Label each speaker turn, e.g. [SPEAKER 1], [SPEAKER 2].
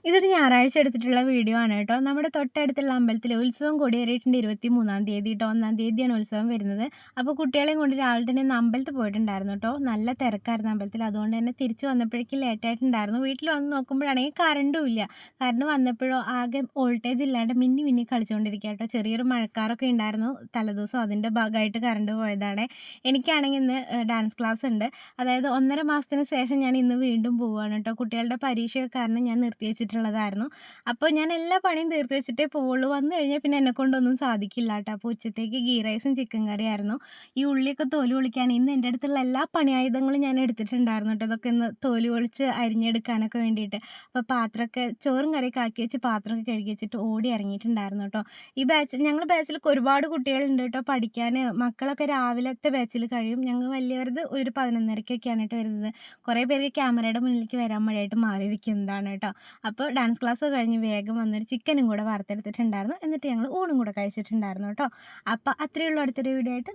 [SPEAKER 1] ഇതൊരു ഞായറാഴ്ച എടുത്തിട്ടുള്ള വീഡിയോ ആണ് കേട്ടോ. നമ്മുടെ തൊട്ടടുത്തുള്ള അമ്പലത്തിൽ ഉത്സവം കൊടിയേറിയിട്ടുണ്ട് 23-ാം തീയതി കേട്ടോ. 1-ാം തീയതിയാണ് ഉത്സവം വരുന്നത്. അപ്പോൾ കുട്ടികളെയും കൊണ്ട് രാവിലെ തന്നെ ഒന്ന് അമ്പലത്തിൽ പോയിട്ടുണ്ടായിരുന്നു കേട്ടോ. നല്ല തിരക്കായിരുന്നു അമ്പലത്തിൽ. അതുകൊണ്ട് തന്നെ തിരിച്ച് വന്നപ്പോഴേക്കും ലേറ്റായിട്ടുണ്ടായിരുന്നു. വീട്ടിൽ വന്ന് നോക്കുമ്പോഴാണെങ്കിൽ കറണ്ടും ഇല്ല. കറണ്ട് വന്നപ്പോഴോ ആകെ വോൾട്ടേജ് ഇല്ലാണ്ട് മിന്നി മിന്നി കളിച്ചുകൊണ്ടിരിക്കുക കേട്ടോ. ചെറിയൊരു മഴക്കാറൊക്കെ ഉണ്ടായിരുന്നു തലേദിവസം. അതിൻ്റെ ഭാഗമായിട്ട് കറണ്ട് പോയതാണ്. എനിക്കാണെങ്കിൽ ഇന്ന് ഡാൻസ് ക്ലാസ് ഉണ്ട്. അതായത് 1.5 മാസത്തിന് ശേഷം ഞാൻ ഇന്ന് വീണ്ടും പോവുകയാണ് കേട്ടോ. കുട്ടികളുടെ പരീക്ഷയൊക്കെ കാരണം ഞാൻ നിർത്തി വെച്ചിട്ടുള്ളതായിരുന്നു. അപ്പോൾ ഞാൻ എല്ലാ പണിയും തീർത്ത് വെച്ചിട്ടേ പോവുള്ളൂ. വന്നു കഴിഞ്ഞാൽ പിന്നെ എന്നെക്കൊണ്ടൊന്നും സാധിക്കില്ല കേട്ടോ. അപ്പോൾ ഉച്ചത്തേക്ക് ഗീ റൈസും ചിക്കൻ കറിയായിരുന്നു. ഈ ഉള്ളിയൊക്കെ തൊലി പൊളിക്കാൻ ഇന്ന് എൻ്റെ അടുത്തുള്ള എല്ലാ പണിയായുധങ്ങളും ഞാൻ എടുത്തിട്ടുണ്ടായിരുന്നു കേട്ടോ. ഇതൊക്കെ ഒന്ന് തൊലി പൊളിച്ച് അരിഞ്ഞെടുക്കാനൊക്കെ വേണ്ടിയിട്ട്. അപ്പോൾ പാത്രമൊക്കെ ചോറും കറിയൊക്കെ ആക്കി വെച്ച് പാത്രമൊക്കെ കഴുകി വെച്ചിട്ട് ഓടി ഇറങ്ങിയിട്ടുണ്ടായിരുന്നു കേട്ടോ. ഈ ഞങ്ങളുടെ ബാച്ചിലൊക്കെ ഒരുപാട് കുട്ടികളുണ്ട് കേട്ടോ പഠിക്കാൻ. മക്കളൊക്കെ രാവിലത്തെ ബാച്ചിൽ കഴിയും. ഞങ്ങൾ വലിയവരത് ഒരു 11:30-ക്കൊക്കെയാണ് കേട്ടോ വരുന്നത്. കുറേ പേര് ക്യാമറയുടെ മുന്നിലേക്ക് വരാൻ മടിയായിട്ട് മാറിയിരിക്കുന്നതാണ് കേട്ടോ. അപ്പോൾ ഡാൻസ് ക്ലാസ് കഴിഞ്ഞ് വേഗം വന്നൊരു ചിക്കനും കൂടെ വറുത്തെടുത്തിട്ടുണ്ടായിരുന്നു. എന്നിട്ട് ഞങ്ങൾ ഊണും കൂടെ കഴിച്ചിട്ടുണ്ടായിരുന്നു കേട്ടോ. അപ്പോൾ അത്രയേ ഉള്ളൂ. അടുത്തൊരു വീഡിയോ ആയിട്ട്